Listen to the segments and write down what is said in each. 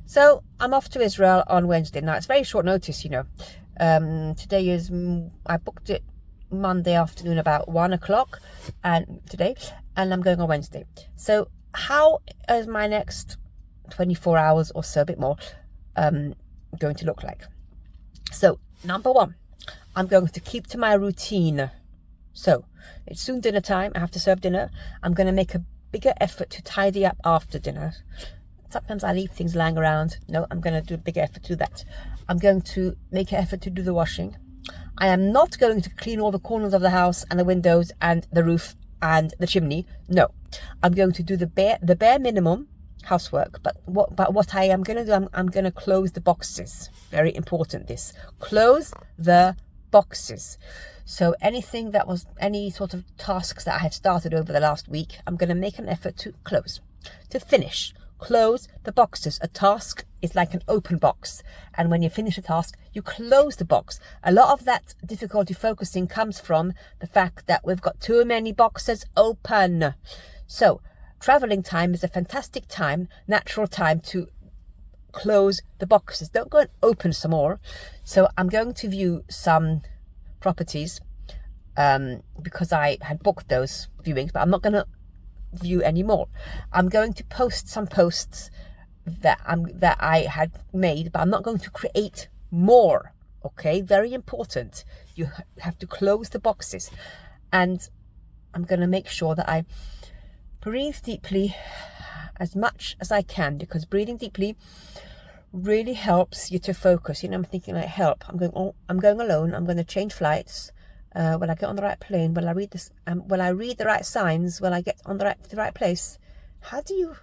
So I'm off to Israel on Wednesday. Now, it's very short notice, you know. Today is, I booked it Monday afternoon about 1 o'clock and I'm going on Wednesday. So how is my next 24 hours or so, a bit more, going to look like? So number one, I'm going to keep to my routine. So it's soon dinner time. I have to serve dinner. I'm going to make a bigger effort to tidy up after dinner. Sometimes I leave things lying around. No, I'm going to do a bigger effort to do that. I'm going to make an effort to do the washing. I am not going to clean all the corners of the house and the windows and the roof and the chimney. No, I'm going to do the bare minimum housework. But what I am going to do, I'm going to close the boxes. Very important, this. Close the boxes. So anything that was, any sort of tasks that I had started over the last week, I'm going to make an effort to close, to finish. Close the boxes. A task is like an open box, and when you finish a task, you close the box. A lot of that difficulty focusing comes from the fact that we've got too many boxes open. So traveling time is a fantastic time, natural time to close the boxes. Don't go and open some more. So I'm going to view some properties because I had booked those viewings, but I'm not going to view anymore. I'm going to post some posts that I had made, but I'm not going to create more. Okay, very important. You have to close the boxes, and I'm going to make sure that I breathe deeply as much as I can, because breathing deeply really helps you to focus. You know, I'm thinking like, help. I'm going alone. I'm going to change flights. Will I get on the right plane? Will I read this? Will I read the right signs? Will I get on the right place? How do you?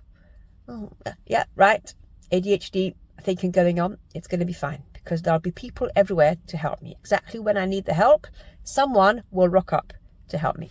Oh, yeah, right. ADHD thinking going on. It's going to be fine, because there'll be people everywhere to help me. Exactly when I need the help, someone will rock up to help me.